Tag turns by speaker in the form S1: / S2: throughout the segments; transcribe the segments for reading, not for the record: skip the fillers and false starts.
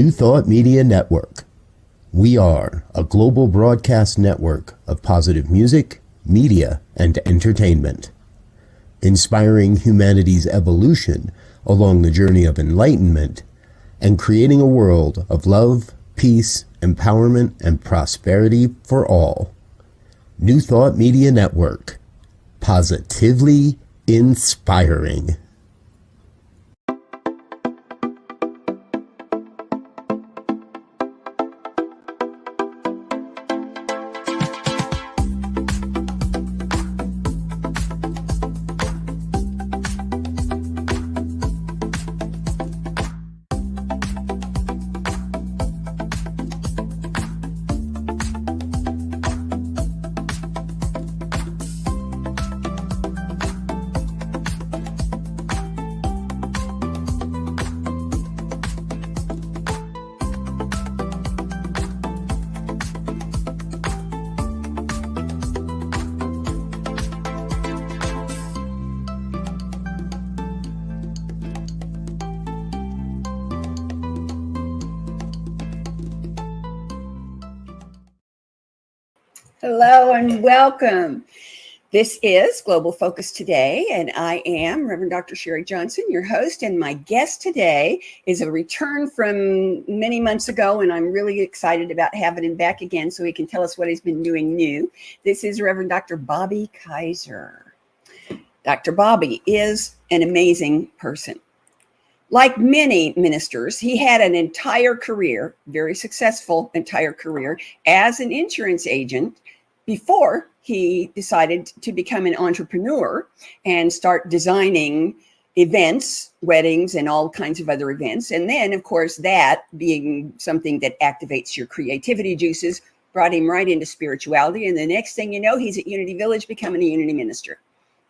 S1: New Thought Media Network. We are a global broadcast network of positive music, media, and entertainment, inspiring humanity's evolution along the journey of enlightenment and creating a world of love, peace, empowerment, and prosperity for all. New Thought Media Network. Positively inspiring.
S2: Hello and welcome. This is Global Focus Today, and I am Reverend Dr. Sharri Johnson, your host, and my guest today is a return from many months ago, and I'm really excited about having him back again so he can tell us what he's been doing new. This is Reverend Dr. Bobby Kyser. Dr. Bobby is an amazing person. Like many ministers, he had an entire career, very successful entire career, as an insurance agent before he decided to become an entrepreneur and start designing events, weddings, and all kinds of other events. And then, of course, that being something that activates your creativity juices brought him right into spirituality. And the next thing you know, he's at Unity Village becoming a Unity minister.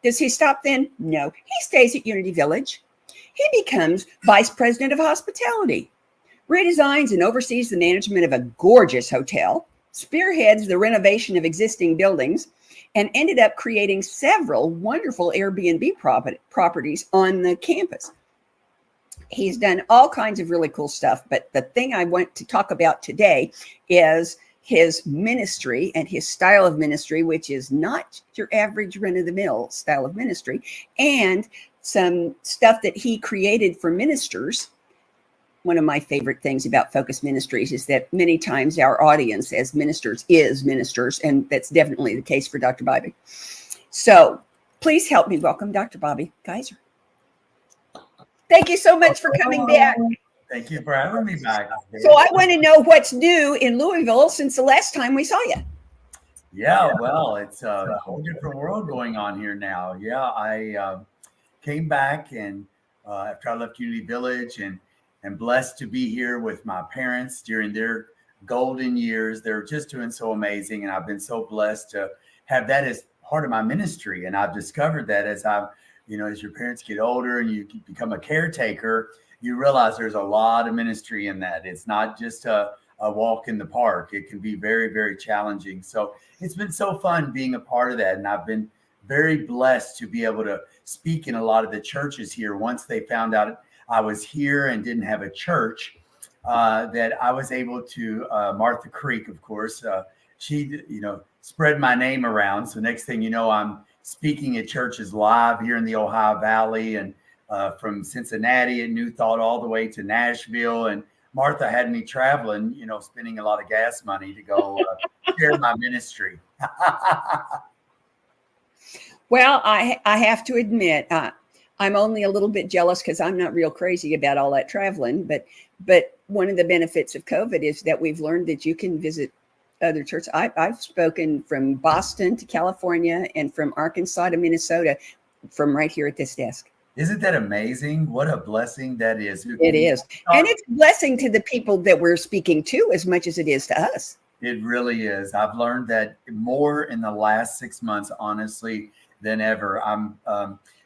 S2: Does he stop then? No, he stays at Unity Village. He becomes vice president of hospitality, redesigns and oversees the management of a gorgeous hotel, spearheads the renovation of existing buildings, and ended up creating several wonderful Airbnb properties on the campus. He's done all kinds of really cool stuff, but the thing I want to talk about today is his ministry and his style of ministry, which is not your average run-of-the-mill style of ministry, and some stuff that he created for ministers. One of my favorite things about Focus Ministries is that many times our audience as ministers is ministers, and that's definitely the case for Dr. Bobby. So please help me welcome Dr. Bobby Kyser. Thank you so much for coming back.
S3: Thank you for having me back.
S2: So I want to know what's new in Louisville since the last time we saw you.
S3: Yeah, well, it's a whole different world going on here now. Yeah, I came back and after I left Unity Village and blessed to be here with my parents during their golden years. They're just doing so amazing. And I've been so blessed to have that as part of my ministry. And I've discovered that as as your parents get older and you become a caretaker, you realize there's a lot of ministry in that. It's not just a walk in the park. It can be very, very challenging. So it's been so fun being a part of that. And I've been very blessed to be able to speak in a lot of the churches here. Once they found out I was here and didn't have a church, that I was able to, Martha Creek, of course, she, spread my name around. So next thing you know, I'm speaking at churches live here in the Ohio Valley and from Cincinnati and New Thought all the way to Nashville. And Martha had me traveling, spending a lot of gas money to go share my ministry.
S2: Well, I have to admit, I'm only a little bit jealous because I'm not real crazy about all that traveling. But one of the benefits of COVID is that we've learned that you can visit other churches. I've spoken from Boston to California and from Arkansas to Minnesota from right here at this desk.
S3: Isn't that amazing? What a blessing that is.
S2: It is. And it's a blessing to the people that we're speaking to as much as it is to us.
S3: It really is. I've learned that more in the last 6 months, honestly, than ever.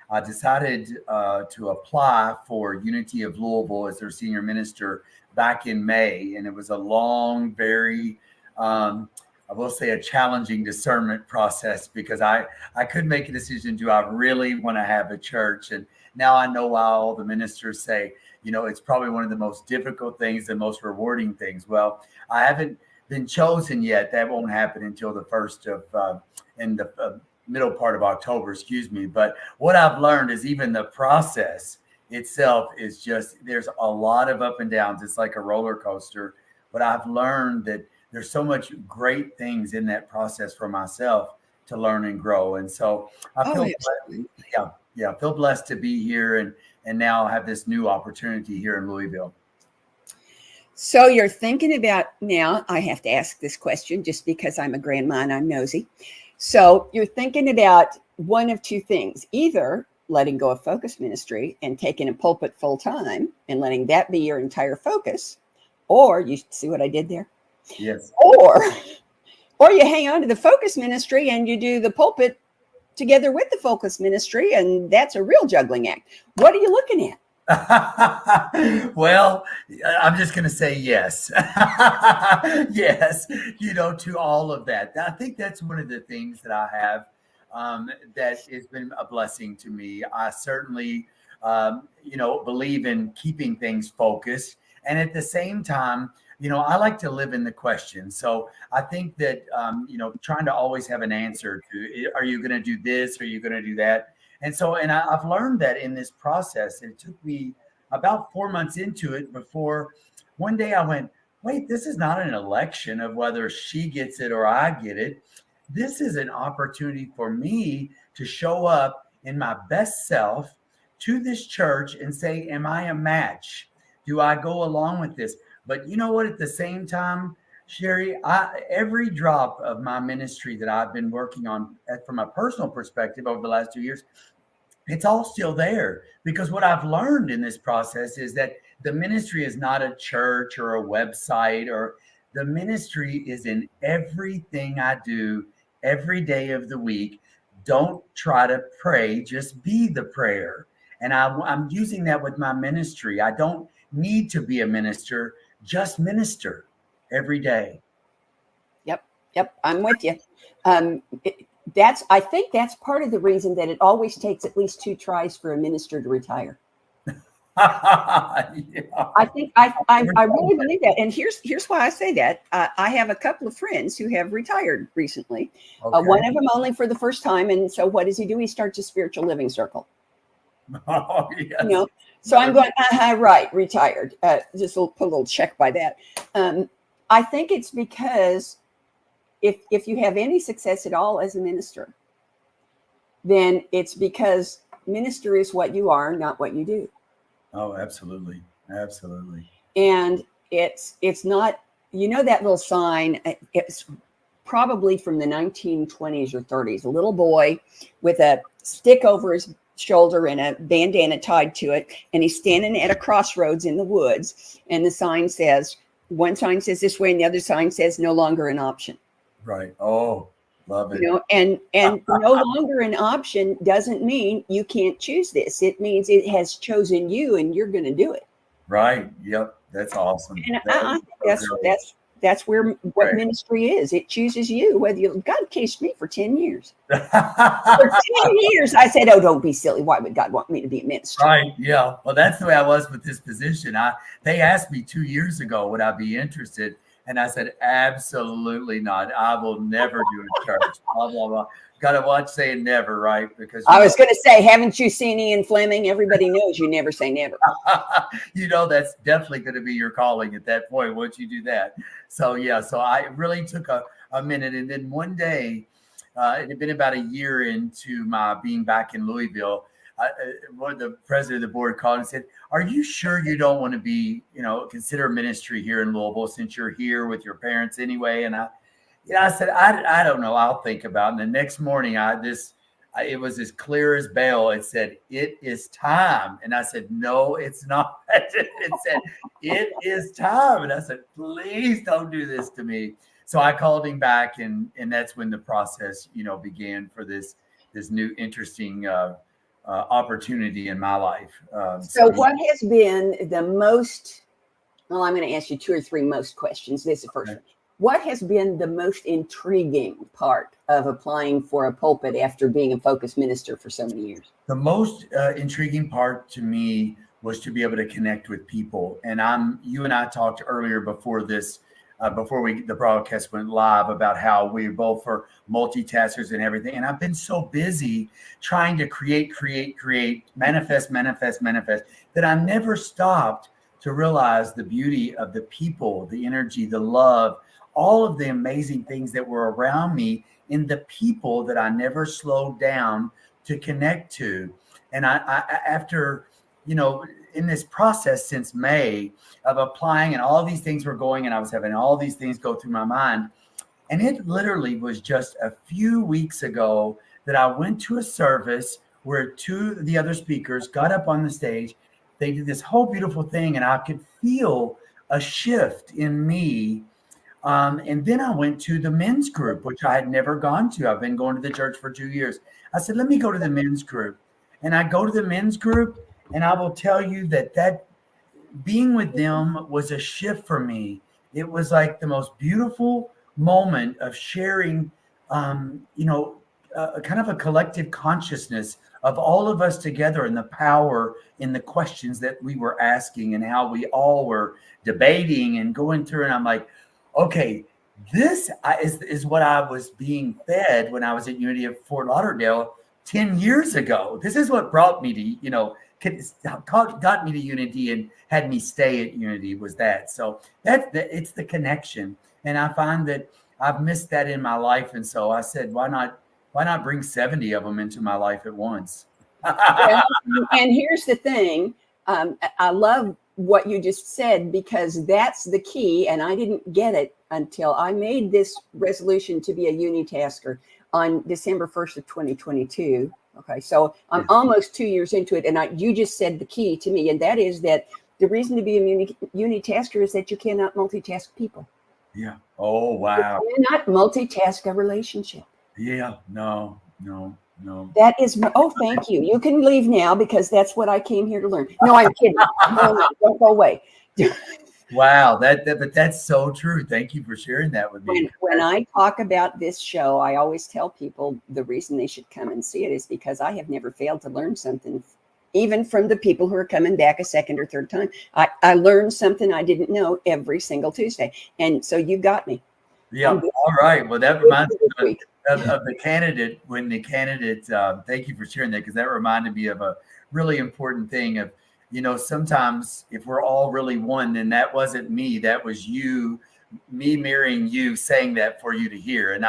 S3: I decided to apply for Unity of Louisville as their senior minister back in May. And it was a long, very I will say a challenging discernment process, because I could make a decision. Do I really want to have a church? And now I know why all the ministers say, it's probably one of the most difficult things, the most rewarding things. Well, I haven't been chosen yet. That won't happen until the first of in the middle part of October, excuse me. But what I've learned is even the process itself is just, there's a lot of up and downs. It's like a roller coaster. But I've learned that there's so much great things in that process for myself to learn and grow. And so I feel blessed, feel blessed to be here and now have this new opportunity here in Louisville.
S2: So you're thinking about, now I have to ask this question just because I'm a grandma and I'm nosy. So you're thinking about one of two things: either letting go of focus ministry and taking a pulpit full time and letting that be your entire focus, or you see what I did there?
S3: Yes.
S2: Or you hang on to the focus ministry and you do the pulpit together with the focus ministry, and that's a real juggling act. What are you looking at?
S3: Well, I'm just going to say yes. Yes, to all of that. I think that's one of the things that I have that has been a blessing to me. I certainly, believe in keeping things focused. And at the same time, I like to live in the question. So I think that, trying to always have an answer to, are you going to do this? Are you going to do that? And so, I've learned that in this process. It took me about 4 months into it before one day I went, wait, this is not an election of whether she gets it or I get it. This is an opportunity for me to show up in my best self to this church and say, am I a match? Do I go along with this? But you know what? At the same time, Sharri, every drop of my ministry that I've been working on from a personal perspective over the last 2 years, it's all still there. Because what I've learned in this process is that the ministry is not a church or a website, or the ministry is in everything I do every day of the week. Don't try to pray, just be the prayer. And I'm using that with my ministry. I don't need to be a minister, just minister every day.
S2: Yep, I'm with you. I think that's part of the reason that it always takes at least 2 tries for a minister to retire.
S3: Yeah.
S2: I think I really believe that. And here's why I say that. I have a couple of friends who have retired recently.
S3: Okay.
S2: One of them only for the first time. And so what does he do? He starts a spiritual living circle.
S3: Oh, yes.
S2: So I'm going, right, retired. Just put a little check by that. I think it's because if you have any success at all as a minister, then it's because minister is what you are, not what you do.
S3: Oh, absolutely. Absolutely.
S2: And it's not, that little sign, it's probably from the 1920s or 30s, a little boy with a stick over his shoulder and a bandana tied to it. And he's standing at a crossroads in the woods. And the sign says, one sign says this way and the other sign says no longer an option.
S3: Right. Oh, love it.
S2: And no longer an option doesn't mean you can't choose this. It means it has chosen you and you're going to do it.
S3: Right. Yep. That's awesome.
S2: And I think that's where what ministry is. It chooses you, whether God cased me for 10 years. For 10 years, I said, oh, don't be silly. Why would God want me to be a minister?
S3: Right. Yeah. Well, that's the way I was with this position. They asked me 2 years ago, would I be interested? And I said, absolutely not. I will never do a church. Blah, blah, blah. Got to watch saying never, right? Because
S2: I was going to say, haven't you seen Ian Fleming? Everybody knows you never say never.
S3: That's definitely going to be your calling at that point once you do that. So, yeah. So I really took a minute. And then one day, it had been about a year into my being back in Louisville, the president of the board called and said, are you sure you don't want to be, consider ministry here in Louisville since you're here with your parents anyway? And I said, I don't know. I'll think about it. And the next morning, it was as clear as bell. It said, it is time. And I said, no, it's not. It said, it is time. And I said, please don't do this to me. So I called him back, and that's when the process, began for this new interesting opportunity in my life.
S2: So what has been the most, well, I'm going to ask you 2 or 3 most questions. This is the first one. what has been the most intriguing part of applying for a pulpit after being a focus minister for so many years?
S3: The most intriguing part to me was to be able to connect with people. And you and I talked earlier before this, the broadcast went live, about how we both are multitaskers and everything. And I've been so busy trying to create, manifest, that I never stopped to realize the beauty of the people, the energy, the love, all of the amazing things that were around me in the people that I never slowed down to connect to. And I after, in this process since May of applying, and all these things were going, and I was having all these things go through my mind. And it literally was just a few weeks ago that I went to a service where two of the other speakers got up on the stage. They did this whole beautiful thing, and I could feel a shift in me. And then I went to the men's group, which I had never gone to. I've been going to the church for 2 years. I said, let me go to the men's group. And I go to the men's group, and I will tell you that being with them was a shift for me. It was like the most beautiful moment of sharing, kind of a collective consciousness of all of us together, and the power in the questions that we were asking, and how we all were debating and going through. And I'm like, okay, this is what I was being fed when I was at Unity of Fort Lauderdale 10 years ago. This is what brought me to, got me to Unity and had me stay at Unity, was that. So it's the connection. And I find that I've missed that in my life. And so I said, why not bring 70 of them into my life at once?
S2: Well, and here's the thing. I love what you just said, because that's the key. And I didn't get it until I made this resolution to be a unitasker on December 1st of 2022. Okay. So I'm almost 2 years into it. And you just said the key to me. And that is that the reason to be a unitasker is that you cannot multitask people.
S3: Yeah. Oh, wow.
S2: You cannot multitask a relationship.
S3: Yeah. No.
S2: That is, thank you. You can leave now, because that's what I came here to learn. No, I'm kidding. No, don't go away.
S3: Wow, but that's so true. Thank you for sharing that with me.
S2: When I talk about this show, I always tell people the reason they should come and see it is because I have never failed to learn something, even from the people who are coming back a second or third time. I learned something I didn't know every single Tuesday. And so you got me.
S3: Yeah. All right. Well, that reminds me of the candidate, thank you for sharing that, because that reminded me of a really important thing of, sometimes if we're all really one, then that wasn't me, that was me mirroring you, saying that for you to hear. And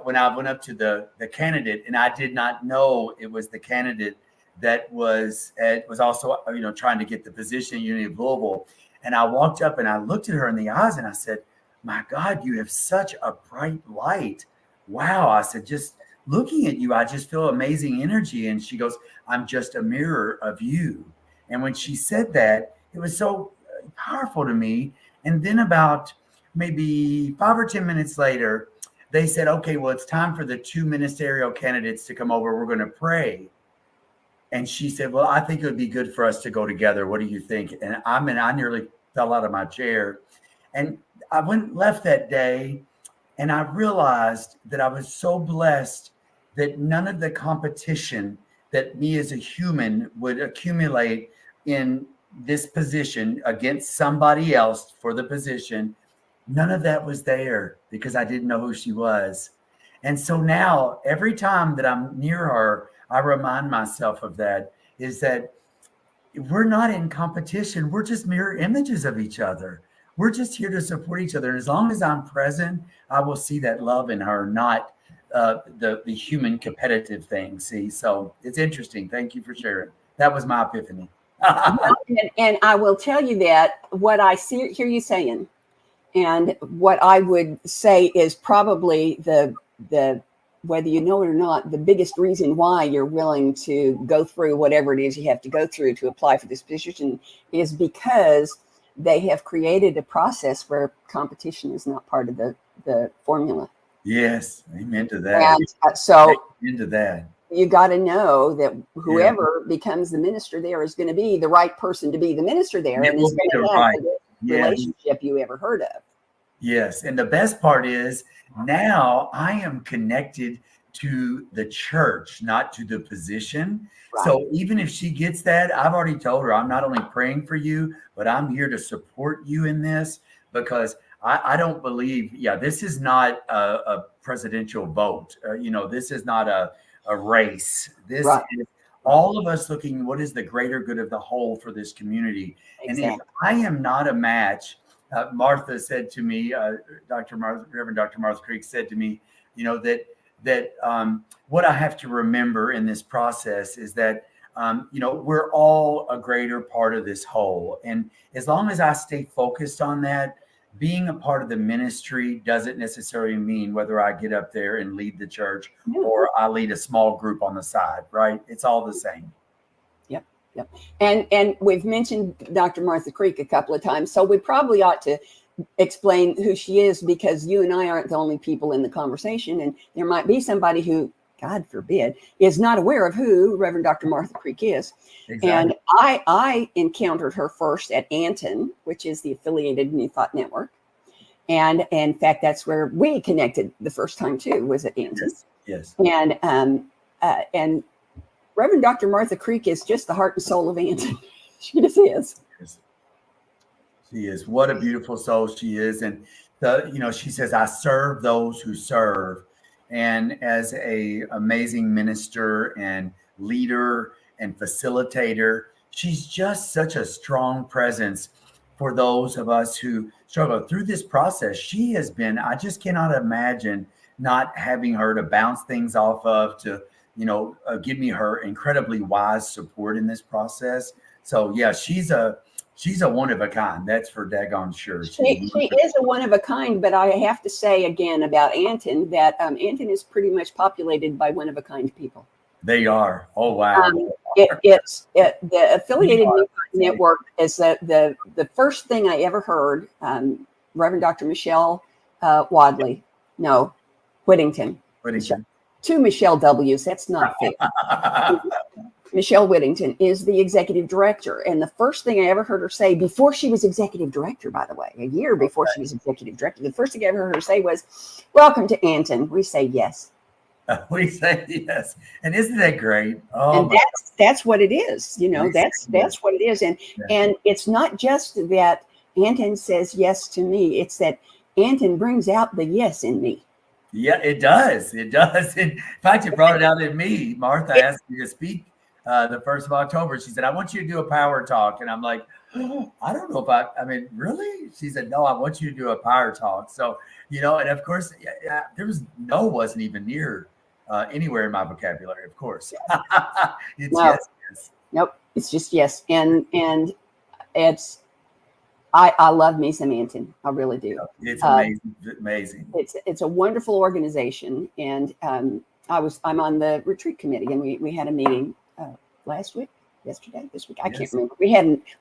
S3: when I went up to the candidate, and I did not know it was the candidate that was also, trying to get the position at Unity of Louisville. And I walked up and I looked at her in the eyes and I said, my God, you have such a bright light. Wow. I said, just looking at you, I just feel amazing energy. And she goes, I'm just a mirror of you. And when she said that, it was so powerful to me. And then about maybe 5 or 10 minutes later, they said, okay, well, it's time for the 2 ministerial candidates to come over. We're going to pray. And she said, well, I think it would be good for us to go together. What do you think? And I nearly fell out of my chair. And I left that day, and I realized that I was so blessed that none of the competition that me as a human would accumulate in this position against somebody else for the position, none of that was there, because I didn't know who she was. And so now every time that I'm near her, I remind myself of that, is that we're not in competition. We're just mirror images of each other. We're just here to support each other. And as long as I'm present, I will see that love in her, not the human competitive thing. See, so it's interesting. Thank you for sharing. That was my epiphany.
S2: And I will tell you that what I hear you saying, and what I would say is probably the whether you know it or not, the biggest reason why you're willing to go through whatever it is you have to go through to apply for this position is because they have created a process where competition is not part of the formula.
S3: Yes, amen to that.
S2: And so
S3: into that,
S2: you got to know that whoever becomes the minister there is going to be the right person to be the minister there, and it's going to have the best relationship you ever heard of.
S3: Yes. And the best part is now I am connected to the church, not to the position.
S2: Right.
S3: So even if she gets that, I've already told her I'm not only praying for you, but I'm here to support you in this because I don't believe, this is not a presidential vote. This is not a race. This
S2: Right.
S3: is all of us looking what is the greater good of the whole for this community.
S2: Exactly.
S3: And if I am not a match, Martha said to me, Reverend Dr. Martha Creek said to me, that what I have to remember in this process is that, we're all a greater part of this whole. And as long as I stay focused on that, being a part of the ministry doesn't necessarily mean whether I get up there and lead the church or I lead a small group on the side, right? It's all the same.
S2: Yep. And we've mentioned Dr. Martha Creek a couple of times, so we probably ought to explain who she is because you and I aren't the only people in the conversation, and there might be somebody who, God forbid, is not aware of who Reverend Dr. Martha Creek is. Exactly. And I encountered her first at Anton, which is the affiliated New Thought Network. And in fact, that's where we connected the first time too, was at Anton.
S3: Yes.
S2: And Reverend Dr. Martha Creek is just the heart and soul of Anton. She just is.
S3: She is. What a beautiful soul she is. And she says, I serve those who serve. And as a amazing minister and leader and facilitator, she's just such a strong presence for those of us who struggle through this process. She has been, I just cannot imagine not having her to bounce things off of, to give me her incredibly wise support in this process. So yeah, she's a one of a kind. That's for daggone sure.
S2: She is a one of a kind, but I have to say again about Anton that Anton is pretty much populated by one of a kind people.
S3: They are. Oh wow.
S2: The affiliated network is the first thing I ever heard. Reverend Dr. Michelle Whittington. Two Michelle W's. That's not fair. Michelle Whittington is the executive director. And the first thing I ever heard her say before she was executive director, by the way, a year before she was executive director, the first thing I ever heard her say was, "Welcome to Anton." We say yes.
S3: We say yes. And isn't that great?
S2: Oh, and that's what it is. That's what it is. And it's not just that Anton says yes to me. It's that Anton brings out the yes in me.
S3: Yeah, it does. It does. In fact, it brought it out in me. Martha asked me to speak the 1st of October. She said, I want you to do a power talk. And I'm like, I don't know if really? She said, no, I want you to do a power talk. So, and of course, there was no wasn't even near anywhere in my vocabulary, of course. It's
S2: no.
S3: yes.
S2: Nope. It's just yes. And it's, I love me some Anton. I really do.
S3: It's amazing. Amazing.
S2: It's a wonderful organization. And I'm on the retreat committee, and we had a meeting this week. I can't remember.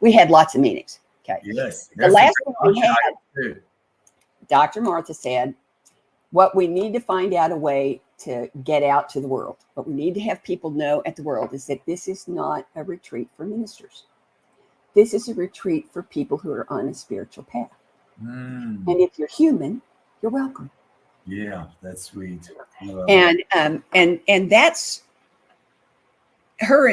S2: We had lots of meetings. Okay.
S3: Yes.
S2: The last one we had, Dr. Martha said, what we need to find out a way to get out to the world, what we need to have people know at the world is that this is not a retreat for ministers. This is a retreat for people who are on a spiritual path. And if you're human, you're welcome.
S3: Yeah, that's sweet.
S2: And that's her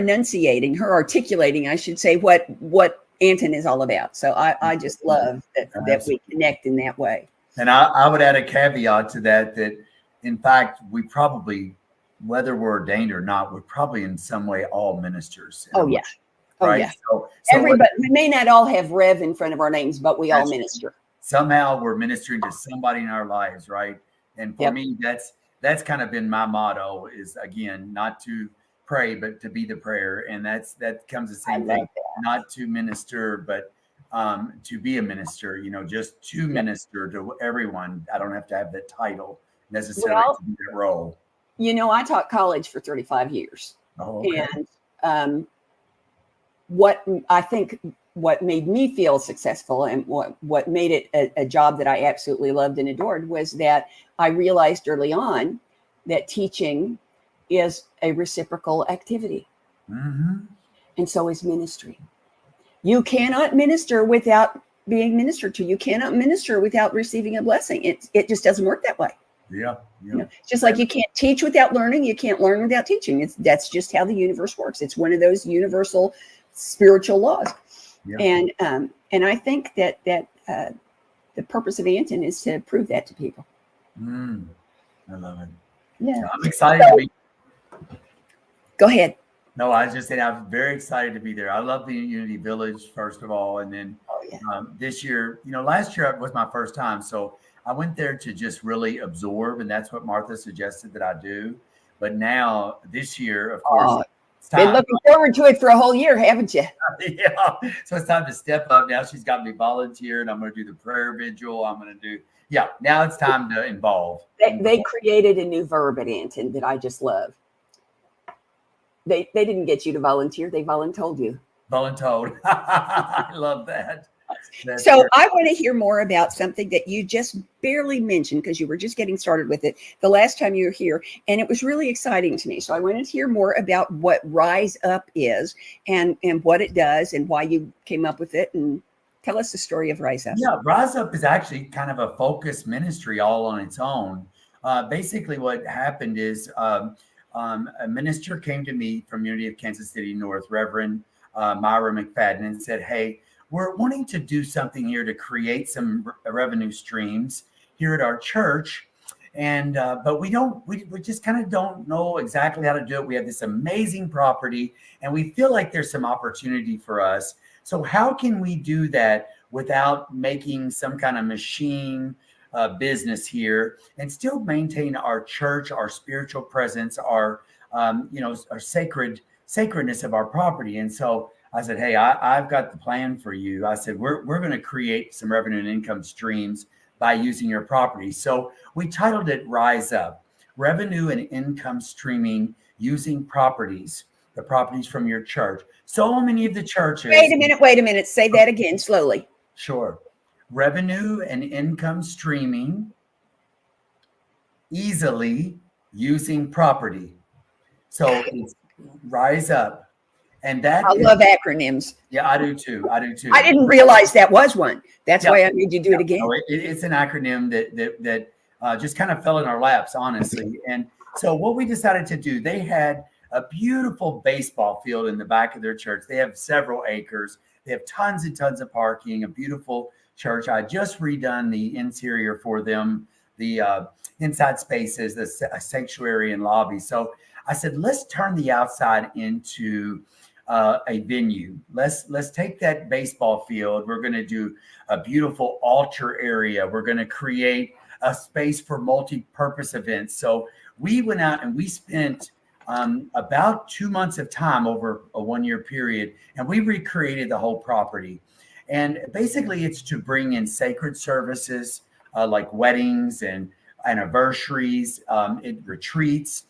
S2: articulating, I should say, what Anton is all about. So I just love that we connect in that way.
S3: And I would add a caveat to that in fact, we probably, whether we're ordained or not, we're probably in some way all ministers.
S2: Oh, yeah.
S3: Right?
S2: Yeah. So everybody, we may not all have Rev in front of our names, but we all minister.
S3: Somehow we're ministering to somebody in our lives, right? And for me, that's kind of been my motto is, again, not to pray, but to be the prayer. And that comes the same thing, not to minister, but to be a minister, just to minister to everyone. I don't have to have that title necessarily to be that role.
S2: I taught college for 35 years.
S3: Oh, okay.
S2: And what made me feel successful and what made it a job that I absolutely loved and adored was that I realized early on that teaching is a reciprocal activity. Mm-hmm. And so is ministry. You cannot minister without being ministered to. You cannot minister without receiving a blessing. It just doesn't work that way.
S3: Yeah.
S2: It's just like you can't teach without learning. You can't learn without teaching. That's just how the universe works. It's one of those universal spiritual laws.
S3: Yeah.
S2: And I think that the purpose of Anton is to prove that to people.
S3: I love it.
S2: Yeah.
S3: I'm excited to be.
S2: Go ahead.
S3: No, I was just saying I'm very excited to be there. I love the Unity Village, first of all. And then this year, last year was my first time. So I went there to just really absorb. And that's what Martha suggested that I do. But now this year, of course, it's time.
S2: Been looking forward to it for a whole year, haven't you?
S3: Yeah. So it's time to step up. Now she's got me volunteered. I'm going to do the prayer vigil. I'm going to do, now it's time to involve.
S2: They created a new verb at Anton that I just love. They didn't get you to volunteer. They voluntold you.
S3: Voluntold. I love that.
S2: I want to hear more about something that you just barely mentioned because you were just getting started with it the last time you were here. And it was really exciting to me. So I wanted to hear more about what Rise Up is and what it does and why you came up with it. And tell us the story of Rise Up.
S3: Yeah, Rise Up is actually kind of a focused ministry all on its own. Basically, what happened is a minister came to me from Unity of Kansas City North, Reverend Myra McFadden, and said, hey, we're wanting to do something here to create some revenue streams here at our church. And but we just kind of don't know exactly how to do it. We have this amazing property and we feel like there's some opportunity for us. So how can we do that without making some kind of machine business here and still maintain our church, our spiritual presence, our sacredness of our property? And so I said, hey, I've got the plan for you. I said, we're going to create some revenue and income streams by using your property. So we titled it Rise Up, Revenue and Income Streaming Using Properties, the properties from your church. So many of the churches.
S2: Wait a minute. Say that again slowly.
S3: Sure. Revenue and income streaming easily using property. So it's Rise Up. And that
S2: I love acronyms.
S3: Yeah, I do too. I
S2: didn't realize that was one. That's why I made you do it again.
S3: No, it's an acronym that just kind of fell in our laps, honestly. And so what we decided to do, they had a beautiful baseball field in the back of their church. They have several acres. They have tons and tons of parking, a beautiful church. I just redone the interior for them, the inside spaces, the sanctuary and lobby. So I said, let's turn the outside into a venue. Let's take that baseball field. We're going to do a beautiful altar area. We're going to create a space for multi-purpose events. So we went out and we spent about 2 months of time over a 1-year period, and we recreated the whole property. And basically it's to bring in sacred services like weddings and anniversaries, retreats,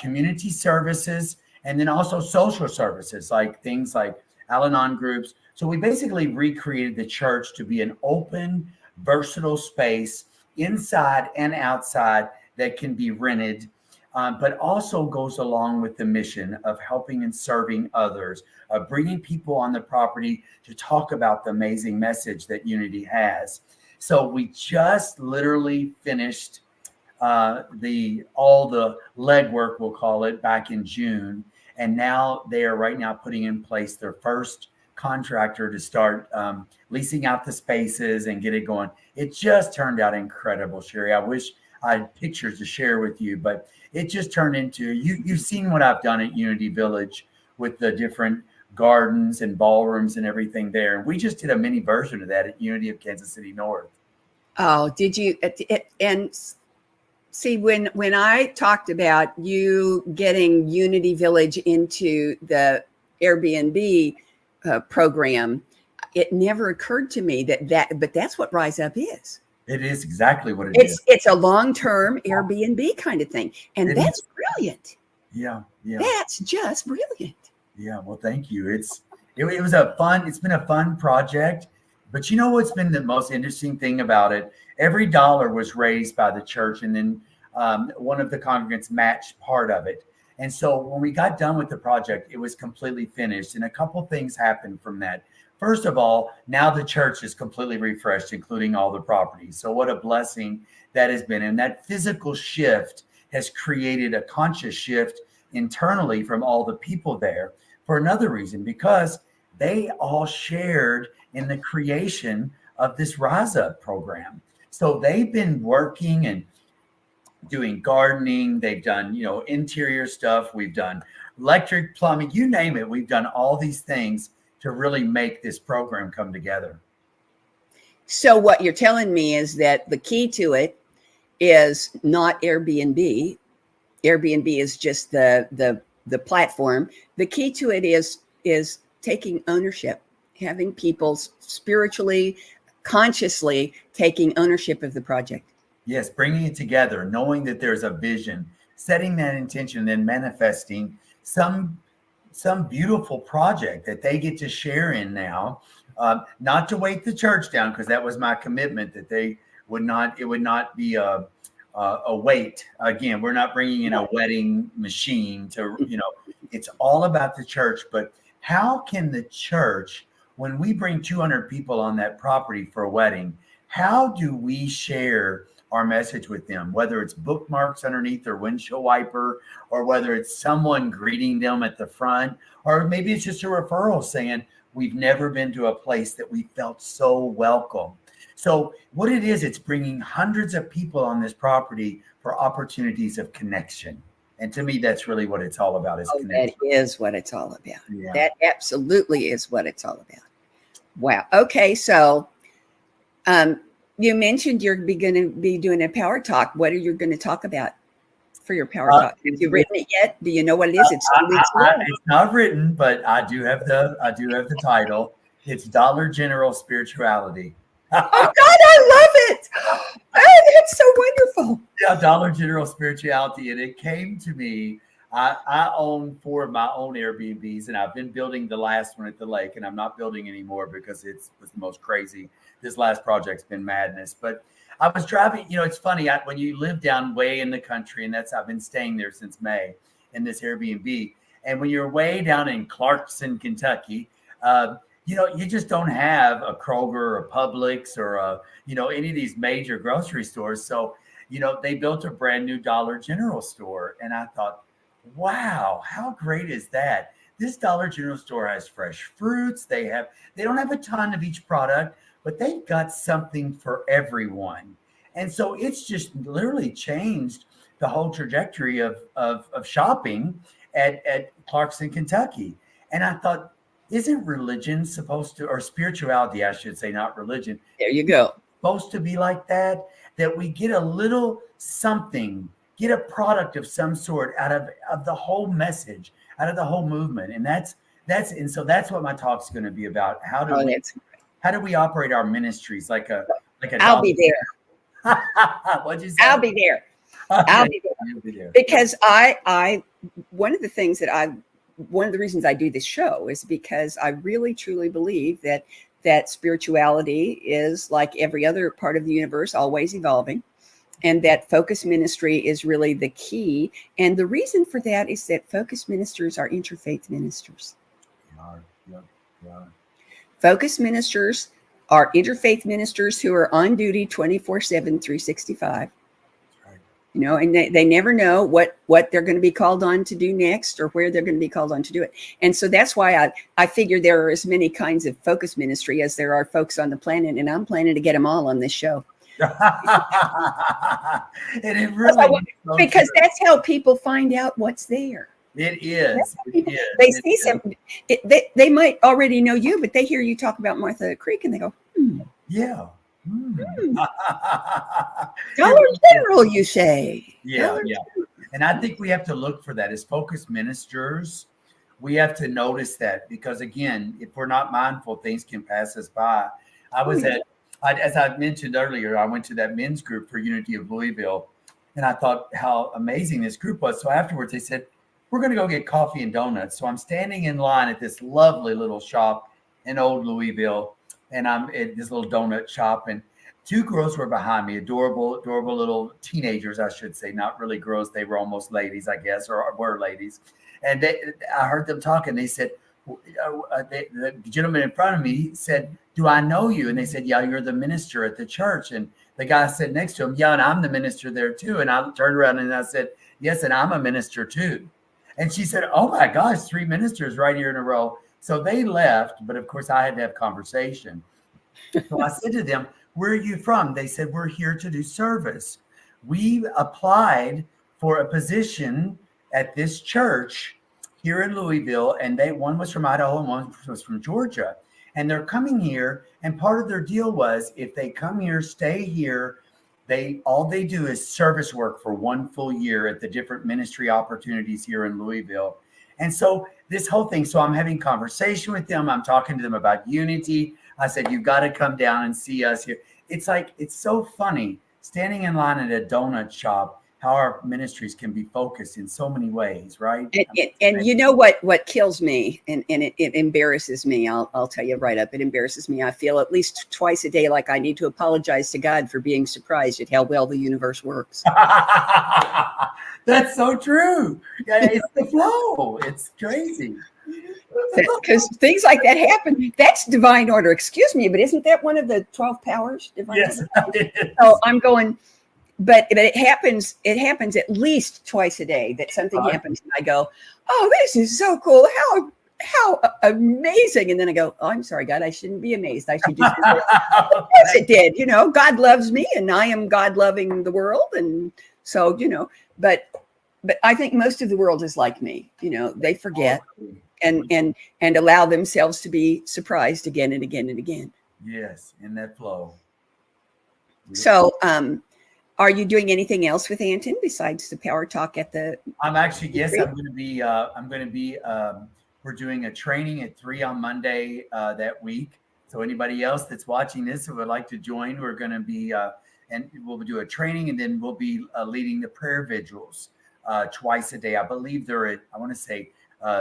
S3: community services, and then also social services like things like Al-Anon groups. So we basically recreated the church to be an open, versatile space inside and outside that can be rented, but also goes along with the mission of helping and serving others, of bringing people on the property to talk about the amazing message that Unity has. So we just literally finished all the legwork, we'll call it, back in June. And now they are right now putting in place their first contractor to start leasing out the spaces and get it going. It just turned out incredible, Sharri. I wish I had pictures to share with you, but it just turned into, you've seen what I've done at Unity Village with the different gardens and ballrooms and everything there. We just did a mini version of that at Unity of Kansas City North.
S2: Oh, did you? And see, when I talked about you getting Unity Village into the Airbnb program, it never occurred to me but that's what Rise Up is.
S3: It is exactly what it is.
S2: It's a long-term Airbnb kind of thing. And that's brilliant.
S3: Yeah.
S2: That's just brilliant.
S3: Yeah. Well, thank you. It's been a fun project, but you know, what's been the most interesting thing about it? Every dollar was raised by the church, and then one of the congregants matched part of it. And so when we got done with the project, it was completely finished. And a couple things happened from that. first of all, now the church is completely refreshed, including all the properties. So what a blessing that has been. And that physical shift has created a conscious shift internally from all the people there for another reason, because they all shared in the creation of this Rise Up program. So they've been working and doing gardening. They've done, interior stuff. We've done electric, plumbing, you name it. We've done all these things to really make this program come together.
S2: So what you're telling me is that the key to it is not Airbnb. Airbnb is just the platform. The key to it is taking ownership, having people spiritually, consciously taking ownership of the project.
S3: Yes, bringing it together, knowing that there's a vision, setting that intention, then manifesting some beautiful project that they get to share in now. Not to weight the church down, because that was my commitment, that it would not be a weight. Again, we're not bringing in a wedding machine to, it's all about the church. But how can the church, when we bring 200 people on that property for a wedding, how do we share our message with them, whether it's bookmarks underneath their windshield wiper, or whether it's someone greeting them at the front, or maybe it's just a referral saying, we've never been to a place that we felt so welcome. So what it is, it's bringing hundreds of people on this property for opportunities of connection. And to me, that's really what it's all about, is connection.
S2: That is what it's all about.
S3: Yeah.
S2: That absolutely is what it's all about. Wow. Okay. So, you mentioned you're going to be doing a power talk. What are you going to talk about for your power talk? Have you written it yet? Do you know what it is? It's 2 weeks ago.
S3: It's not written, but I do have the title. It's Dollar General Spirituality.
S2: Oh God, I love it. Oh, that's so wonderful.
S3: Yeah, Dollar General Spirituality. And it came to me. I own 4 of my own Airbnbs, and I've been building the last one at the lake, and I'm not building anymore because it was the most crazy. This last project's been madness. But I was driving, it's funny, when you live down way in the country, and I've been staying there since May in this Airbnb. And when you're way down in Clarkson, Kentucky, you just don't have a Kroger or a Publix or any of these major grocery stores. So, they built a brand new Dollar General store. And I thought, wow, how great is that? This Dollar General store has fresh fruits. They don't have a ton of each product, but they've got something for everyone. And so it's just literally changed the whole trajectory of shopping at Clarkson, Kentucky. And I thought, isn't religion supposed to, or spirituality, I should say, not religion.
S2: There you go.
S3: Supposed to be like that we get a little something, get a product of some sort out of the whole message, out of the whole movement. And so that's what my talk's going to be about. How do we operate our ministries like a
S2: I'll be there.
S3: What'd you say?
S2: I'll be there.
S3: Okay.
S2: I'll be there.
S3: You'll be there.
S2: Because one of the reasons I do this show is because I really truly believe that spirituality is, like every other part of the universe, always evolving, and that focus ministry is really the key. And the reason for that is that focus ministers are interfaith ministers.
S3: Yeah.
S2: Focus ministers are interfaith ministers who are on duty 24/7, 365. And they never know what they're going to be called on to do next, or where they're going to be called on to do it. And so that's why I figure there are as many kinds of focus ministry as there are folks on the planet, and I'm planning to get them all on this show.
S3: And it really
S2: because that's how people find out what's there.
S3: It is.
S2: They see something. They might already know you, but they hear you talk about Martha Creek, and they go,
S3: Yeah.
S2: Dollar General, you say?
S3: Yeah. And I think we have to look for that as focused ministers. We have to notice that, because again, if we're not mindful, things can pass us by. As I mentioned earlier, I went to that men's group for Unity of Louisville, and I thought how amazing this group was. So afterwards, they said, we're going to go get coffee and donuts. So I'm standing in line at this lovely little shop in Old Louisville, and I'm at this little donut shop, and 2 girls were behind me, adorable little teenagers, I should say, not really girls. They were almost ladies, I guess, or were ladies. And I heard them talking. They said, the gentleman in front of me said, "Do I know you?" And they said, "Yeah, you're the minister at the church." And the guy said next to him, "Yeah, and I'm the minister there too." And I turned around and I said, "Yes, and I'm a minister too." And she said, "Oh my gosh, 3 ministers right here in a row." So they left, but of course I had to have conversation. So I said to them, "Where are you from?" They said, "We're here to do service. We applied for a position at this church here in Louisville, and one was from Idaho and one was from Georgia. And they're coming here, and part of their deal was if they come here, stay here, all they do is service work for 1 full year at the different ministry opportunities here in Louisville." And so this whole thing, so I'm having conversation with them. I'm talking to them about unity. I said, "You've got to come down and see us here." It's like, it's so funny standing in line at a donut shop, how our ministries can be focused in so many ways, right?
S2: And you know what kills me, and it embarrasses me. I'll tell you right up. It embarrasses me. I feel at least twice a day like I need to apologize to God for being surprised at how well the universe works.
S3: That's so true. Yeah, it's the flow. It's crazy.
S2: Because things like that happen. That's divine order. Excuse me, but isn't that one of the 12 powers? Divine
S3: Yes.
S2: order? So I'm going, but it happens at least twice a day that something happens and I go, "Oh, this is so cool. How amazing." And then I go, "Oh, I'm sorry, God, I shouldn't be amazed. I should just be amazed." Of course it did. God loves me and I am God loving the world. And so, but I think most of the world is like me. They forget and allow themselves to be surprised again and again and again.
S3: Yes, in that flow.
S2: So, are you doing anything else with Anton besides the power talk at the?
S3: I'm actually, yes, I'm going to be. We're doing a training at 3 on Monday that week. So anybody else that's watching this who would like to join, we're going to be, and we'll do a training, and then we'll be leading the prayer vigils twice a day. I believe they're at, I want to say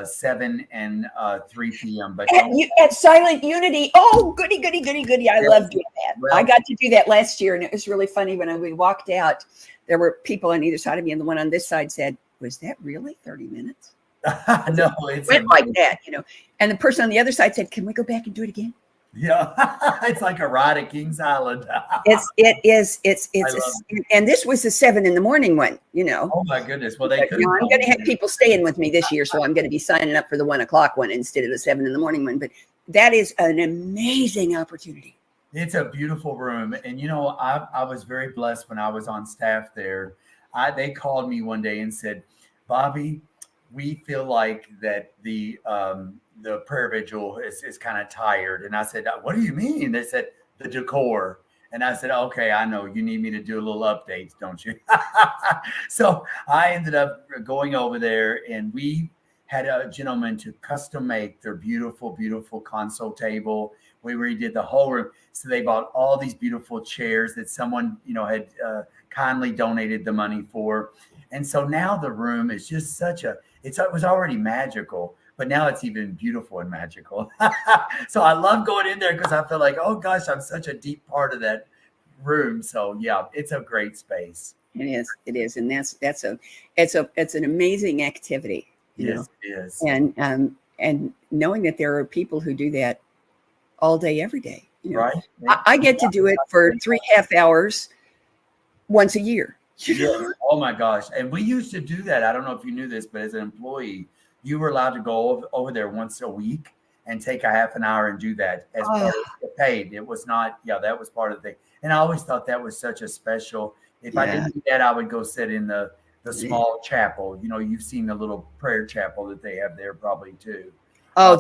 S3: 7 and 3 p.m. But
S2: at Silent Unity. Oh, goody. I love doing that. Well, I got to do that last year, and it was really funny. When we walked out, there were people on either side of me, and the one on this side said, "Was that really 30 minutes?"
S3: No, it
S2: went like that, And the person on the other side said, "Can we go back and do it again?"
S3: Yeah, it's like a ride at Kings Island.
S2: It is. And this was the 7 in the morning one,
S3: Oh my goodness! Well, I'm
S2: going to have people staying with me this year, so I'm going to be signing up for the 1 o'clock one instead of the 7 in the morning one. But that is an amazing opportunity.
S3: It's a beautiful room, and I was very blessed when I was on staff there. They called me one day and said, "Bobby, we feel like that the prayer vigil is kind of tired." And I said, "What do you mean?" They said, "The decor." And I said, "Okay, I know you need me to do a little updates, don't you?" So I ended up going over there, and we had a gentleman to custom make their beautiful console table. We redid the whole room. So they bought all these beautiful chairs that someone, had kindly donated the money for. And so now the room is just it was already magical, but now it's even beautiful and magical. So I love going in there because I feel like, oh gosh, I'm such a deep part of that room. So yeah, it's a great space.
S2: It is. And it's an amazing activity.
S3: Yes, it is.
S2: And knowing that there are people who do that all day, every day.
S3: Right.
S2: I get to do it for 3.5 hours once a year.
S3: Yes. Oh my gosh. And we used to do that. I don't know if you knew this, but as an employee, you were allowed to go over there once a week and take a half an hour and do that as part of the paid. It was not, that was part of the thing. And I always thought that was such a special, if I didn't do that, I would go sit in the small chapel. You've seen the little prayer chapel that they have there probably too.
S2: Oh,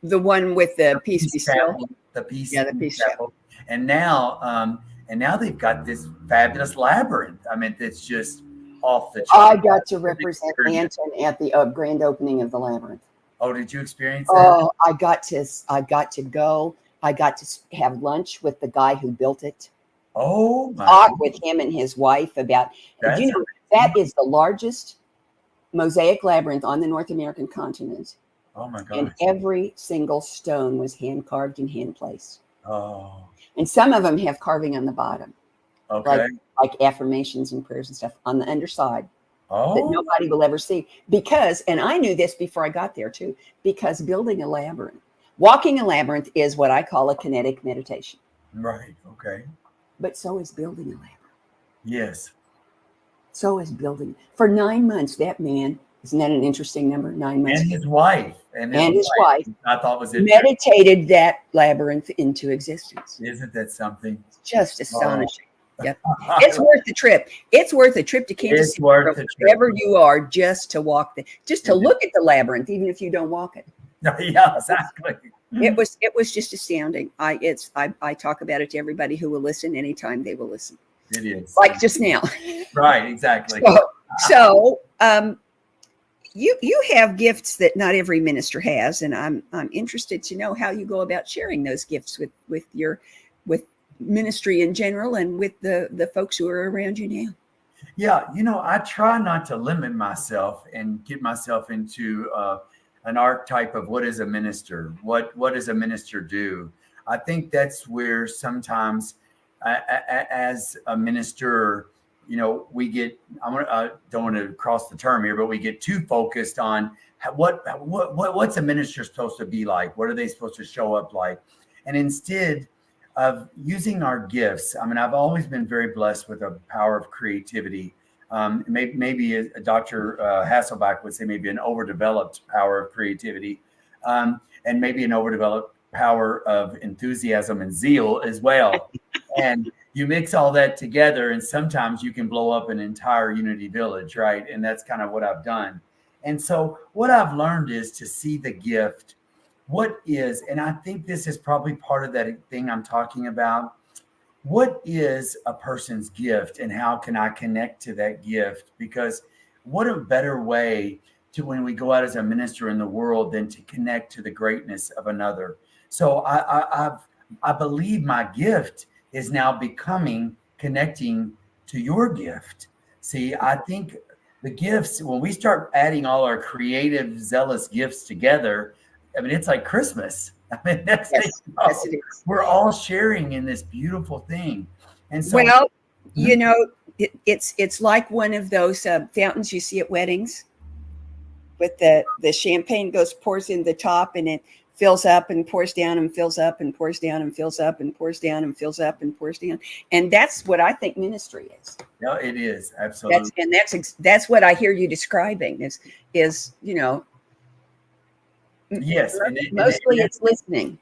S2: the one with the Peace Be Still.
S3: The Peace
S2: Chapel.
S3: And now they've got this fabulous labyrinth. I mean, it's just off the charts.
S2: I got to represent Anton at the grand opening of the labyrinth.
S3: Oh, did you experience that?
S2: Oh, I got to go. I got to have lunch with the guy who built it.
S3: Oh,
S2: talk with him and his wife about. That is the largest mosaic labyrinth on the North American continent.
S3: Oh my God!
S2: And every single stone was hand carved and hand placed.
S3: Oh.
S2: And some of them have carving on the bottom.
S3: Okay.
S2: Like affirmations and prayers and stuff on the underside. that
S3: Oh,
S2: nobody will ever see. Because, and I knew this before I got there too, because building a labyrinth, walking a labyrinth is what I call a kinetic meditation.
S3: right. Okay.
S2: But so is building a labyrinth.
S3: Yes.
S2: So is building. For 9 months, that man, isn't that an interesting number? 9 months.
S3: And his wife. And
S2: And his wife
S3: I thought was interesting.
S2: meditated that labyrinth into existence.
S3: Isn't that something?
S2: Just
S3: Oh.
S2: astonishing. Yep. It's worth the trip. It's worth a trip to Kansas City,
S3: worth the trip.
S2: wherever you are, just to walk just to
S3: It is.
S2: look at the labyrinth, even if you don't walk it.
S3: Yeah, exactly.
S2: It was just astounding. I talk about it to everybody who will listen anytime they will listen.
S3: It is.
S2: Like just now.
S3: Right, exactly.
S2: So you have gifts that not every minister has, and I'm interested to know how you go about sharing those gifts with ministry in general and with the folks who are around you now.
S3: Yeah, I try not to limit myself and get myself into an archetype of what is a minister. What does a minister do? I think that's where sometimes, as a minister, we get. I don't want to cross the term here, but we get too focused on what's a minister supposed to be like. What are they supposed to show up like? And instead of using our gifts, I've always been very blessed with a power of creativity. Maybe a Dr. Hasselbeck would say maybe an overdeveloped power of creativity, and maybe an overdeveloped power of enthusiasm and zeal as well. And you mix all that together, and sometimes you can blow up an entire Unity Village, right? And that's kind of what I've done. And so what I've learned is to see the gift. What is, and I think this is probably part of that thing I'm talking about. What is a person's gift, and how can I connect to that gift? Because what a better way to, when we go out as a minister in the world, than to connect to the greatness of another. So I believe my gift is now becoming connecting to your gift. See, I think the gifts, when we start adding all our creative, zealous gifts together, it's like Christmas. That's
S2: yes, it is.
S3: We're all sharing in this beautiful thing. And so,
S2: well, it's like one of those fountains you see at weddings, with the champagne pours in the top, and it fills up and pours down and fills up and pours down and fills up and pours down and fills up and pours down. And that's what I think ministry is.
S3: No, it is absolutely.
S2: That's what I hear you describing is
S3: yes,
S2: mostly it's listening.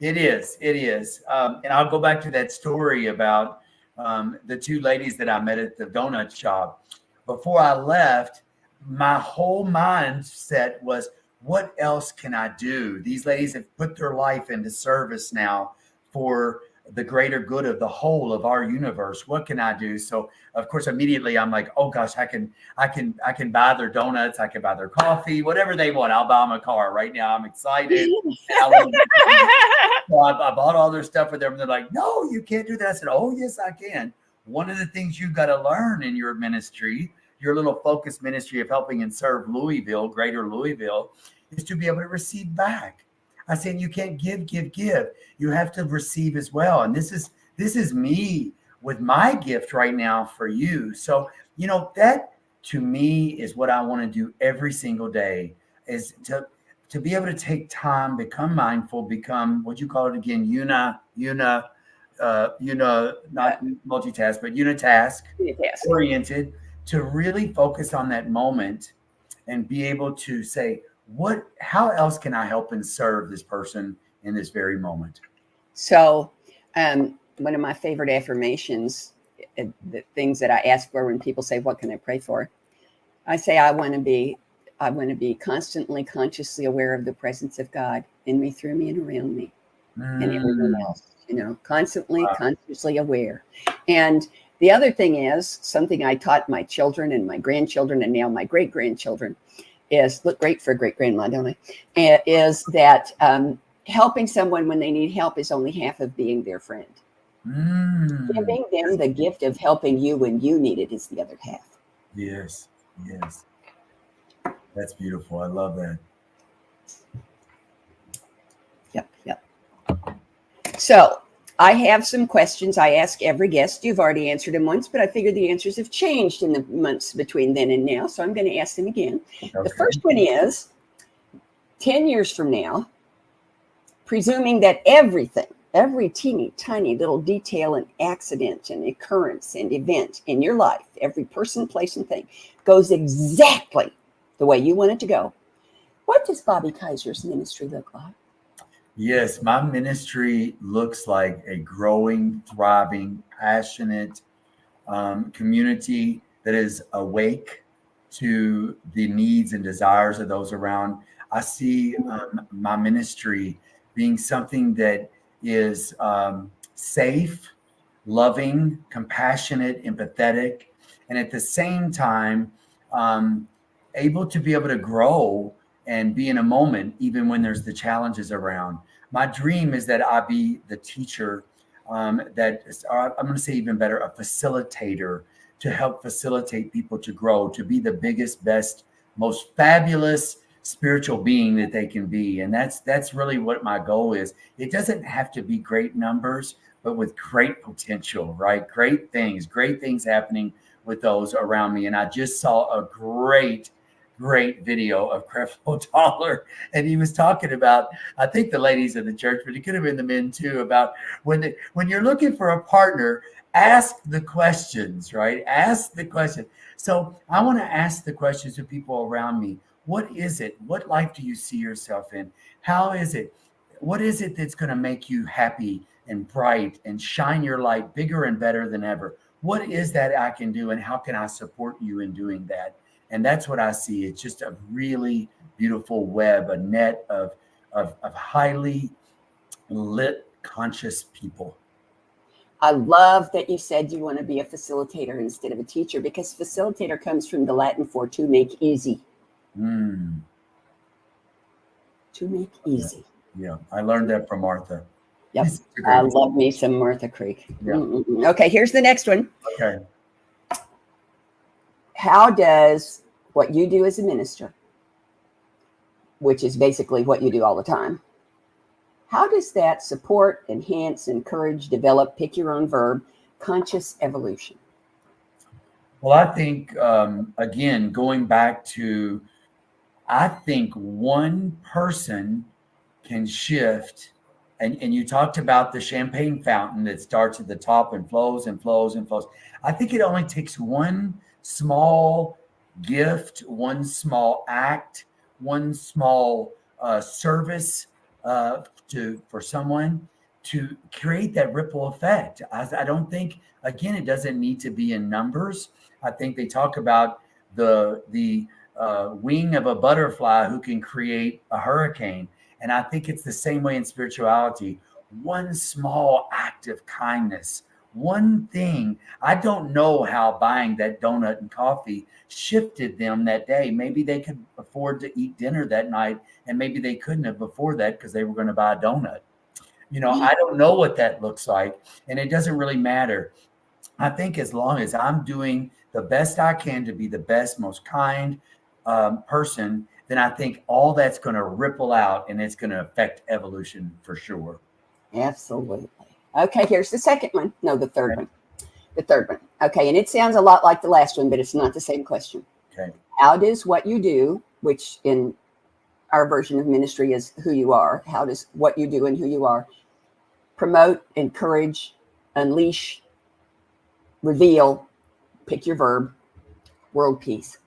S3: It is. And I'll go back to that story about the two ladies that I met at the donut shop. Before I left, my whole mindset was, what else can I do? These ladies have put their life into service now for the greater good of the whole of our universe. What can I do? So of course, immediately I'm like, oh gosh, I can buy their donuts. I can buy their coffee, whatever they want. I'll buy them a car right now. I'm excited. So I bought all their stuff for them. And they're like, no, you can't do that. I said, oh yes, I can. One of the things you've got to learn in your ministry, your little focused ministry of helping and serve Louisville, greater Louisville, is to be able to receive back. I said, you can't give. You have to receive as well. And this is me with my gift right now for you. So, that to me is what I want to do every single day, is to be able to take time, become mindful, become, what you call it again, not multitask, but unitask oriented, to really focus on that moment and be able to say, how else can I help and serve this person in this very moment?
S2: So one of my favorite affirmations, the things that I ask for when people say, what can I pray for? I say, I want to be constantly consciously aware of the presence of God in me, through me, and around me, and everyone else, constantly, consciously aware. And the other thing is something I taught my children and my grandchildren and now my great-grandchildren is, look great for a great-grandma, don't I? Is that helping someone when they need help is only half of being their friend. Giving them the gift of helping you when you need it is the other half.
S3: Yes. That's beautiful. I love that.
S2: Yep. So I have some questions I ask every guest. You've already answered them once, but I figure the answers have changed in the months between then and now, so I'm going to ask them again.
S3: Okay.
S2: The first one is 10 years from now, presuming that everything, every teeny tiny little detail and accident and occurrence and event in your life, every person, place, and thing goes exactly the way you want it to go, what does Bobby Kyser's ministry look like?
S3: Yes, my ministry looks like a growing, thriving, passionate community that is awake to the needs and desires of those around. I see my ministry being something that is safe, loving, compassionate, empathetic, and at the same time, able to be able to grow and be in a moment, even when there's the challenges around. My dream is that I be the teacher that is, I'm going to say even better, a facilitator to help facilitate people to grow, to be the biggest, best, most fabulous spiritual being that they can be. And that's really what my goal is. It doesn't have to be great numbers, but with great potential, right? Great things happening with those around me. And I just saw a great video of Creflo Dollar, and he was talking about, I think the ladies in the church, but it could have been the men too, about when you're looking for a partner, ask the questions, right? Ask the question. So I want to ask the questions to people around me. What is it? What life do you see yourself in? How is it? What is it that's going to make you happy and bright and shine your light bigger and better than ever? What is that I can do, and how can I support you in doing that? And that's what I see. It's just a really beautiful web, a net of highly lit, conscious people.
S2: I love that you said you want to be a facilitator instead of a teacher, because facilitator comes from the Latin for to make easy. To make easy.
S3: Yeah, I learned that from Martha.
S2: Yep. I love me some Martha Creek. Yeah. Okay, here's the next one.
S3: Okay.
S2: How does what you do as a minister, which is basically what you do all the time, how does that support, enhance, encourage, develop, pick your own verb, conscious evolution?
S3: Well, I think, again, going back to, I think one person can shift. And you talked about the champagne fountain that starts at the top and flows and flows and flows. I think it only takes one small gift, one small act, one small service for someone to create that ripple effect. I don't think, again, it doesn't need to be in numbers. I think they talk about the wing of a butterfly who can create a hurricane. And I think it's the same way in spirituality. One small act of kindness, one thing. I don't know how buying that donut and coffee shifted them that day. Maybe they could afford to eat dinner that night, and maybe they couldn't have before that because they were going to buy a donut. I don't know what that looks like, and it doesn't really matter. I think as long as I'm doing the best I can to be the best, most kind person, then I think all that's going to ripple out, and it's going to affect evolution for sure.
S2: Absolutely. Okay, here's the second one. No, the third one. The third one. Okay, and it sounds a lot like the last one, but it's not the same question.
S3: Okay.
S2: How does what you do, which in our version of ministry is who you are, how does what you do and who you are promote, encourage, unleash, reveal, pick your verb, world peace?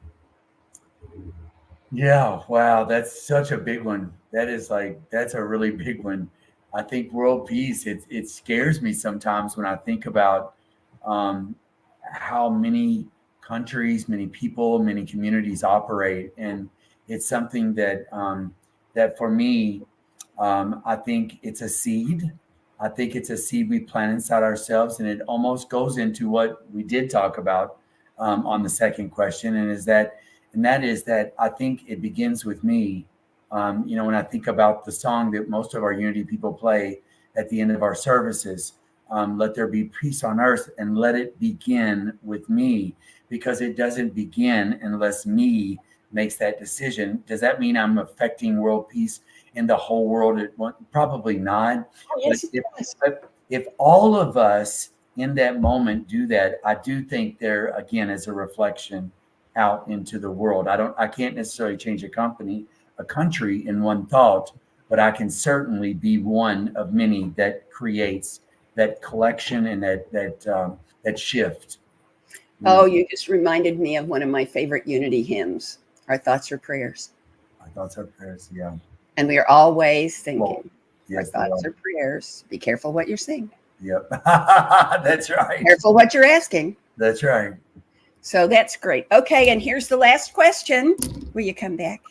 S3: Yeah, wow, that's such a big one. That's a really big one. I think world peace, it scares me sometimes when I think about how many countries, many people, many communities operate. And it's something that that for me, I think it's a seed. I think it's a seed we plant inside ourselves, and it almost goes into what we did talk about on the second question, and that is that I think it begins with me. When I think about the song that most of our Unity people play at the end of our services, let there be peace on earth and let it begin with me, because it doesn't begin unless me makes that decision. Does that mean I'm affecting world peace in the whole world? Probably not.
S2: Oh, yes,
S3: if all of us in that moment do that, I do think there again is a reflection out into the world. I can't necessarily change a country in one thought, but I can certainly be one of many that creates that collection and that shift.
S2: Oh, you just reminded me of one of my favorite unity hymns, Our Thoughts Are Prayers.
S3: Our thoughts are prayers, yeah.
S2: And we are always thinking,
S3: Well, yes,
S2: our thoughts are prayers. Be careful what you're saying.
S3: Yep. That's right.
S2: Careful what you're asking.
S3: That's right.
S2: So that's great. Okay, and here's the last question. Will you come back?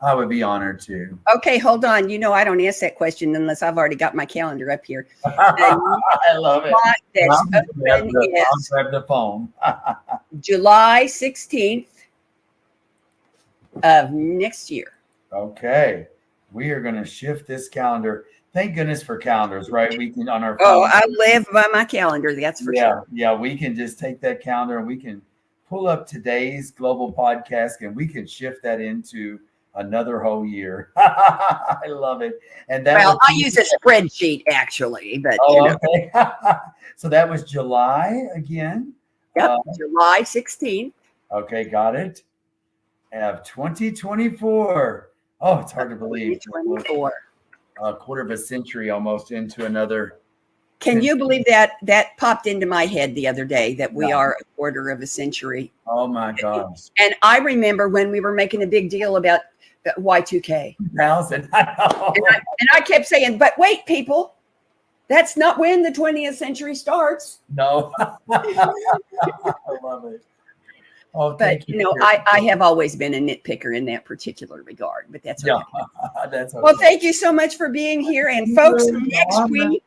S3: I would be honored to.
S2: Okay, hold on. You know, I don't ask that question unless I've already got my calendar up here.
S3: I love it.
S2: That's
S3: I'll
S2: open is
S3: grab the phone.
S2: July 16th of next year.
S3: Okay. We are going to shift this calendar. Thank goodness for calendars, right? We can on our phone.
S2: Oh, I live by my calendar. That's for sure.
S3: Yeah. We can just take that calendar and we can pull up today's global podcast and we can shift that into another whole year. I love it. And that
S2: I use a spreadsheet actually, but
S3: okay. So that was July again.
S2: Yep, July 16th.
S3: Okay, got it. Of 2024. Oh, it's hard to believe.
S2: 2024.
S3: A quarter of a century almost into another.
S2: Can you believe that popped into my head the other day that we are a quarter of a century?
S3: Oh my gosh.
S2: And I remember when we were making a big deal about Y2K.
S3: 2000. I know.
S2: And I kept saying, but wait, people, that's not when the 20th century starts.
S3: No. I love it. Oh,
S2: but I have always been a nitpicker in that particular regard, but that's okay.
S3: Yeah, that's okay.
S2: Well, thank you so much for being here. And folks, next week,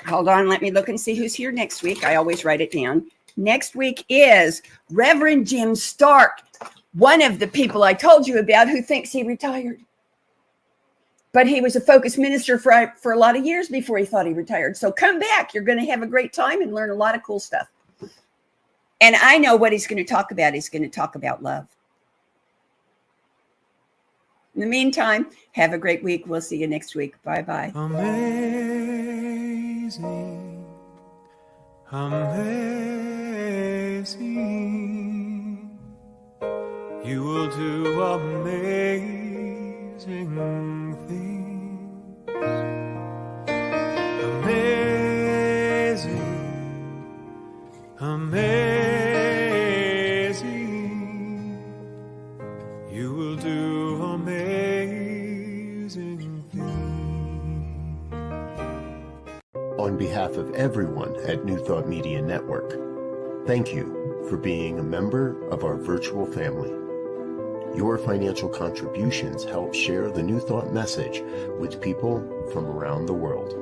S2: hold on, let me look and see who's here next week. I always write it down. Next week is Reverend Jim Stark, one of the people I told you about who thinks he retired. But he was a focused minister for a lot of years before he thought he retired. So come back. You're going to have a great time and learn a lot of cool stuff. And I know what he's going to talk about. He's going to talk about love. In the meantime, have a great week. We'll see you next week. Bye-bye.
S4: Amazing, amazing. You will do amazing things. Amazing, amazing. You will do amazing things.
S1: On behalf of everyone at New Thought Media Network, thank you for being a member of our virtual family. Your financial contributions help share the New Thought message with people from around the world.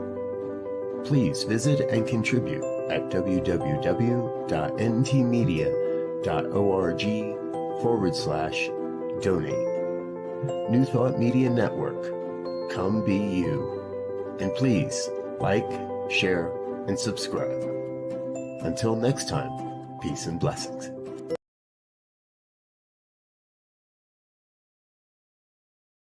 S1: Please visit and contribute at www.ntmedia.org/donate. New Thought Media Network, come be you. And please like, share, and subscribe. Until next time, peace and blessings.